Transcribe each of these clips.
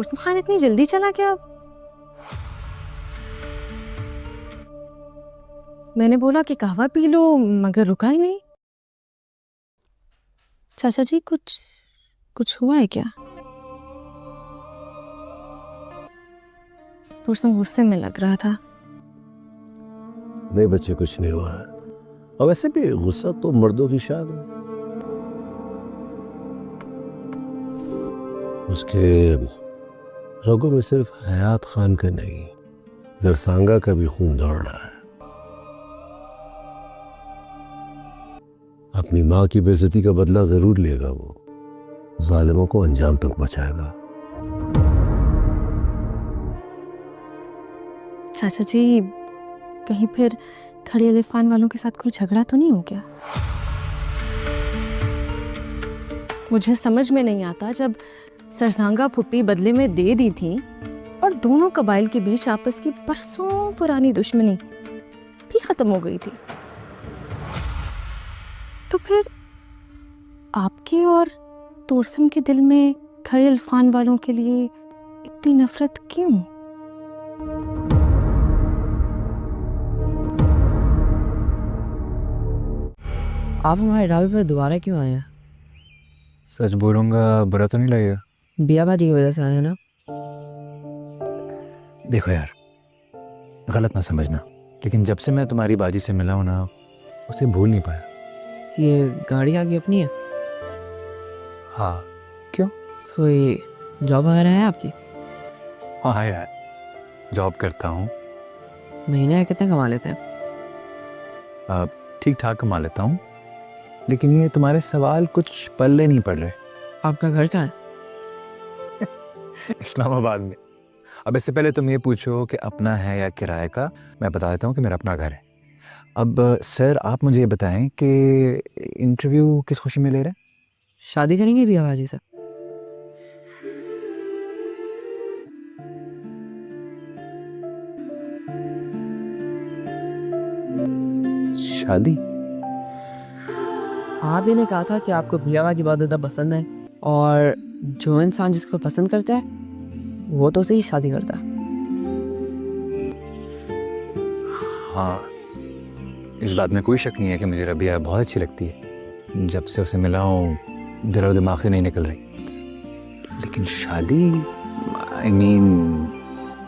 तुर्सम खान इतनी जल्दी चला गया? मैंने बोला कि कहवा पी लो, मगर रुका ही नहीं। चाचा जी कुछ हुआ है क्या? तुर्सम गुस्से में लग रहा था। नहीं बच्चे, कुछ नहीं हुआ है। और वैसे भी गुस्सा तो मर्दों की शान है। उसके रगों में सिर्फ हयात खान का नहीं, जरसांगा का भी खून दौड़ रहा है। अपनी माँ की बेइज्जती का बदला जरूर लेगा वो, जालिमों को अंजाम तक पहुंचाएगा। चाचा जी, कहीं फिर खड़ी अलिफान वालों के साथ कोई झगड़ा तो नहीं हो गया? मुझे समझ में नहीं आता, जब सरसांगा फुप्पी बदले में दे दी थी और दोनों कबाइल के बीच आपस की बरसों पुरानी दुश्मनी भी खत्म हो गई थी, तो फिर आपके और तुर्सम के दिल में खड़े अलिफान वालों के लिए इतनी नफरत क्यों? आप हमारे ढाबे पर दोबारा क्यों आए हैं? सच बोलूँगा बुरा तो नहीं लगेगा? बियाबाजी की वजह से आए हैं ना? देखो यार, गलत ना समझना, लेकिन जब से मैं तुम्हारी बाजी से मिला हूँ ना, उसे भूल नहीं पाया। ये गाड़ी आगे अपनी है? हाँ, क्यों? कोई जॉब वगैरह है आपकी? हाँ यार, जॉब करता हूँ। महीने में कितने कमा लेते हैं? ठीक ठाक कमा लेता हूँ, लेकिन ये तुम्हारे सवाल कुछ पल्ले नहीं पड़ रहे। आपका घर कहाँ है? इस्लामाबाद में। अब इससे पहले तुम ये पूछो कि अपना है या किराए का, मैं बता देता हूँ कि मेरा अपना घर है। अब सर, आप मुझे ये बताएं कि इंटरव्यू किस खुशी में ले रहे हैं? शादी करेंगे बियाबाजी से? शादी? आप ही ने कहा था कि आपको बियाबाजी बहुत ज़्यादा पसंद है, और जो इंसान जिसको पसंद करता है वो तो उसे ही शादी करता है। हाँ, इस बात में कोई शक नहीं है कि मुझे रबिया बहुत अच्छी लगती है। जब से उसे मिला हूँ, दिल और दिमाग से नहीं निकल रही। लेकिन शादी, I mean,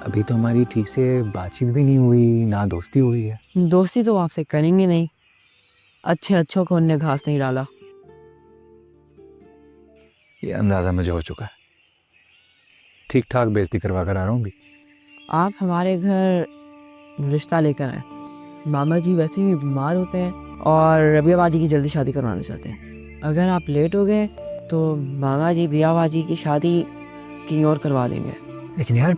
अभी तो हमारी ठीक से बातचीत भी नहीं हुई, ना दोस्ती हुई है। दोस्ती तो आपसे करेंगे नहीं, अच्छों को उनने घास नहीं डाला। ये अंदाज़ा मुझे हो चुका है। ठीक ठाक बेइज्जती करवा कर आ रहा हूँ भी। आप हमारे घर रिश्ता लेकर आए। मामा जी वैसे भी बीमार होते हैं और रबिया बाजी की जल्दी शादी करवाना चाहते हैं। अगर आप लेट हो गए तो मामा जी बिया बाजी की शादी कहीं और करवा देंगे। लेकिन यार,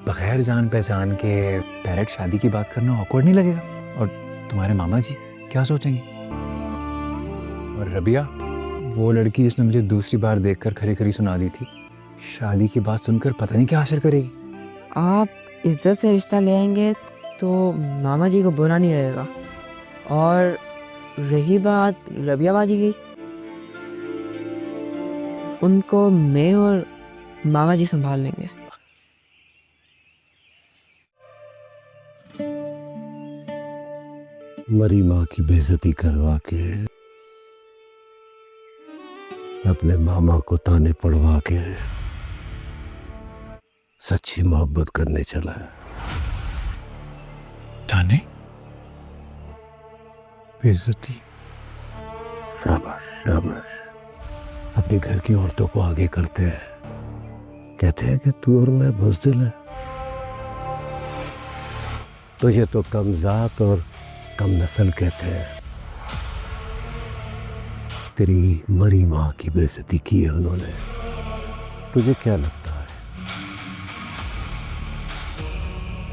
बगैर जान पहचान के डायरेक्ट शादी की बात करना ऑकवर्ड नहीं लगेगा? और तुम्हारे मामा जी क्या सोचेंगे? और रबिया, वो लड़की जिसने मुझे दूसरी बार देखकर खरी खरी सुना दी थी, शादी की बात सुनकर पता नहीं क्या हासिल करेगी। आप इज्जत से रिश्ता ले आएंगे तो मामा जी को बुरा नहीं लगेगा। और रही बात रबिया बाजी की, उनको मैं और मामा जी संभाल लेंगे। मरी माँ की बेइज्जती करवा के, अपने मामा को ताने पड़वा के सच्ची मोहब्बत करने चला है। ताने? बेइज्जती? शाबाश शाबाश। अपने घर की औरतों को आगे करते हैं, कहते हैं कि तू और मैं बुज़दिल है। तो ये तो कम जात और कम नस्ल कहते हैं। तेरी मरी माँ की बेइज्जती की है उन्होंने। तुझे क्या लगता है?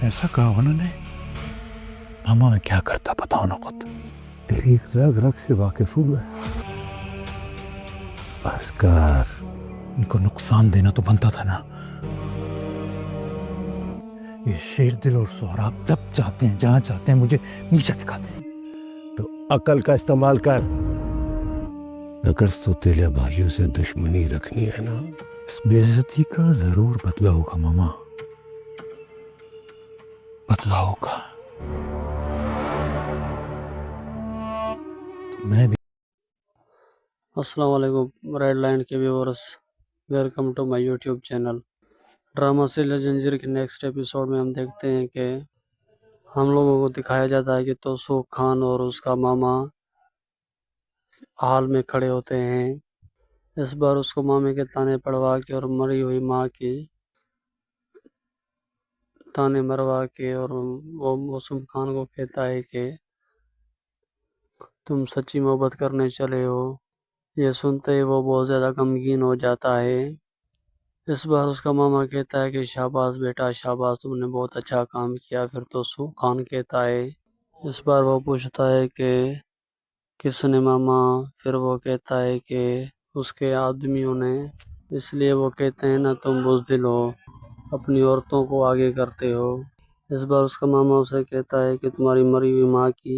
ऐसा कहा उन्होंने? मामा, मैं क्या करता बताओ ना खुद। तेरी रग रग से वाकिफ हूं मैं। अस्कर, इनको नुकसान देना तो बनता था ना। ये शेर दिल और सोहराब जब चाहते हैं, जहां चाहते हैं, मुझे नीचा दिखाते हैं। तो अकल का इस्तेमाल कर। अगर सौतेले भाइयों से दुश्मनी रखनी है ना, इस बेइज्जती का जरूर बदला होगा मामा, बदला होगा। तो मैं भी अस्सलाम वालेकुम रेड लाइन के viewers, welcome to my YouTube channel. Drama serial Zanjeer के नेक्स्ट एपिसोड में हम देखते हैं कि हम लोगों को दिखाया जाता है कि तौसूफ खान और उसका मामा हाल में खड़े होते हैं। इस बार उसको मामे के ताने पड़वा के और मरी हुई माँ की ताने मरवा के, और वो मौसम खान को कहता है कि तुम सच्ची मोहब्बत करने चले हो। ये सुनते ही वो बहुत ज़्यादा गमगीन हो जाता है। इस बार उसका मामा कहता है कि शाबाश बेटा शाबाश, तुमने बहुत अच्छा काम किया। फिर तो खान कहता है, इस बार वो पूछता है कि किसने मामा। फिर वो कहता है कि उसके आदमियों ने। इसलिए वो कहते हैं ना, तुम बुज़दिल हो, अपनी औरतों को आगे करते हो। इस बार उसका मामा उसे कहता है कि तुम्हारी मरी हुई माँ की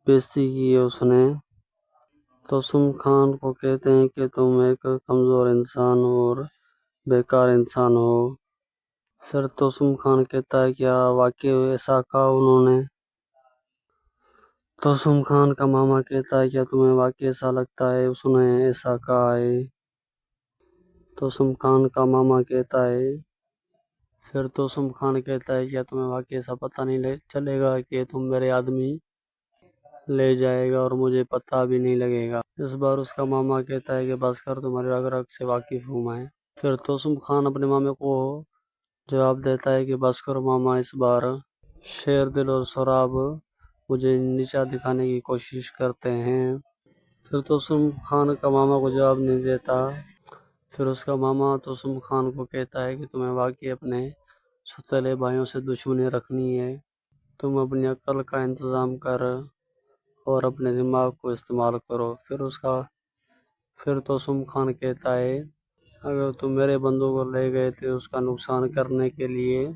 बेइज्जती की है उसने। तो खान को कहते हैं कि तुम एक कमज़ोर इंसान और बेकार इंसान हो। फिर तो खान कहता है, क्या वाकई ऐसा कहा उन्होंने? तो खान का मामा कहता है, क्या तुम्हें वाकई ऐसा लगता है उसने ऐसा कहा है? तो खान का मामा कहता है, फिर तो खान कहता है, क्या तुम्हें वाकई ऐसा पता नहीं चलेगा कि तुम मेरे आदमी ले जाएगा और मुझे पता भी नहीं लगेगा। इस बार उसका मामा कहता है कि बस कर, तुम्हारे रग रग से वाकिफ हूँ मैं। फिर तो खान अपने मामे को जवाब देता है कि बस करो मामा, इस बार शेर दिल और शराब मुझे नीचा दिखाने की कोशिश करते हैं। फिर तो खान का मामा को जवाब नहीं देता। फिर उसका मामा तो खान को कहता है कि तुम्हें वाकई अपने सुतले भाइयों से दुश्मनी रखनी है। तुम अपनी अक्ल का इंतज़ाम कर और अपने दिमाग को इस्तेमाल करो। फिर तो खान कहता है, अगर तुम मेरे बंदों को ले गए थे उसका नुकसान करने के लिए,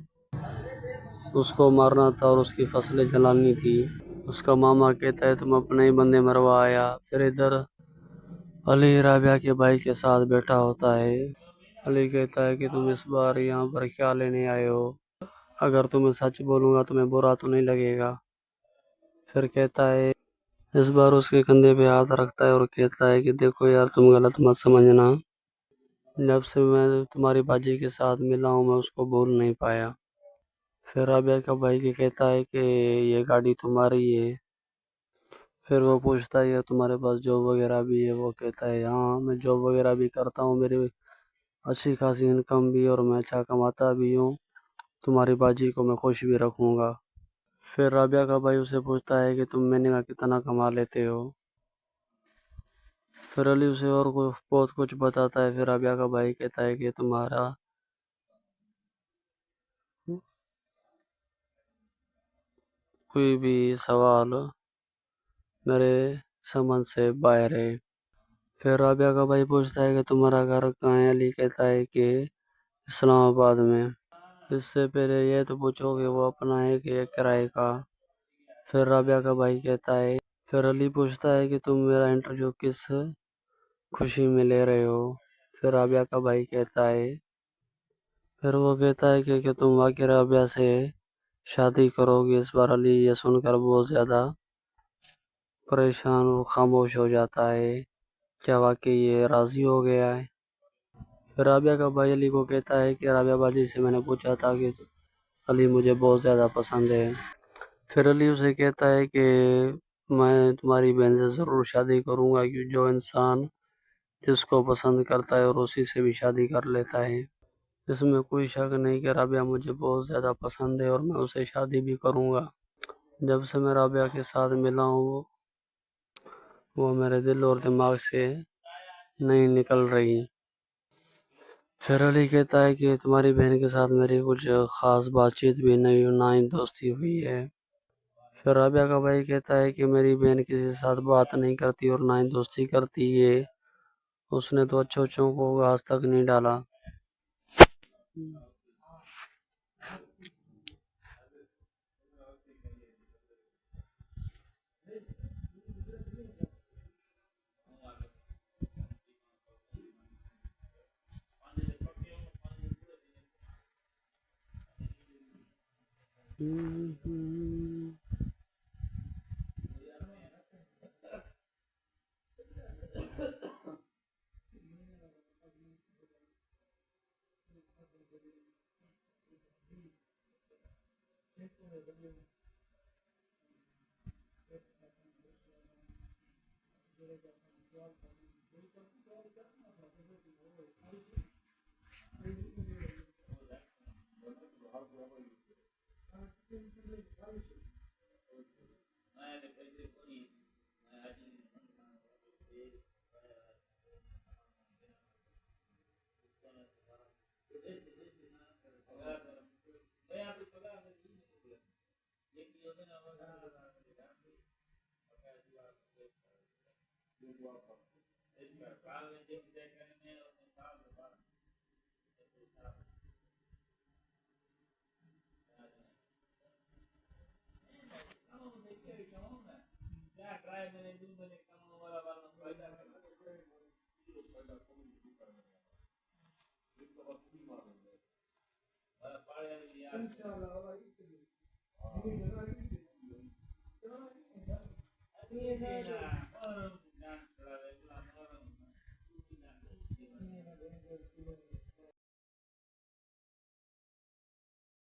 उसको मारना था और उसकी फसलें जलानी थी। उसका मामा कहता है, तुम अपने ही बंदे मरवाया। फिर इधर अली राबिया के भाई के साथ बैठा होता है। अली कहता है कि तुम इस बार यहाँ पर क्या लेने आए हो? अगर तुम्हें सच बोलूँगा तुम्हें बुरा तो नहीं लगेगा? फिर कहता है, इस बार उसके कंधे पे हाथ रखता है और कहता है कि देखो यार, तुम गलत मत समझना, जब से मैं तुम्हारी बाजी के साथ मिला हूँ मैं उसको भूल नहीं पाया। फिर राबिया का भाई के कहता है कि ये गाड़ी तुम्हारी है। फिर वो पूछता है, तुम्हारे पास जॉब वगैरह भी है? वो कहता है, हाँ मैं जॉब वगैरह भी करता हूँ, मेरी अच्छी खासी इनकम भी और मैं अच्छा कमाता भी हूँ। तुम्हारी बाजी को मैं खुश भी रखूँगा। फिर राबिया का भाई उसे पूछता है कि तुम महीने का कितना कमा लेते हो? फिर अली उसे और बहुत कुछ बताता है। फिर राबिया का भाई कहता है कि तुम्हारा कोई भी सवाल मेरे समझ से बाहर है। फिर राबिया का भाई पूछता है कि तुम्हारा घर कहाँ है? अली कहता है कि इस्लामाबाद में। इससे पहले ये तो पूछो कि वो अपना है कि ये किराए का? फिर राबिया का भाई कहता है। फिर अली पूछता है कि तुम मेरा इंटरव्यू किस खुशी में ले रहे हो? फिर राबिया का भाई कहता है। फिर वो कहता है कि तुम वाकई राबिया से शादी करोगे? इस बार अली ये सुनकर बहुत ज़्यादा परेशान और खामोश हो जाता है। क्या वाकई ये राज़ी हो गया है? फिर राबिया का भाई अली को कहता है कि राबिया बाजी से मैंने पूछा था कि अली मुझे बहुत ज़्यादा पसंद है। फिर अली उसे कहता है कि मैं तुम्हारी बहन से ज़रूर शादी करूँगा, कि जो इंसान जिसको पसंद करता है और उसी से भी शादी कर लेता है। इसमें कोई शक नहीं कि राबिया मुझे बहुत ज़्यादा पसंद है और मैं उसे शादी भी करूँगा। जब से मैं राबिया के साथ मिला हूँ वो मेरे दिल और दिमाग से नहीं निकल रही। फिर अली कहता है कि तुम्हारी बहन के साथ मेरी कुछ ख़ास बातचीत भी नहीं, ना ही दोस्ती हुई है। फिर राबिया का भाई कहता है कि मेरी बहन किसी के साथ बात नहीं करती और ना ही दोस्ती करती है, उसने तो अच्छों को घास तक नहीं डाला। Inshallah.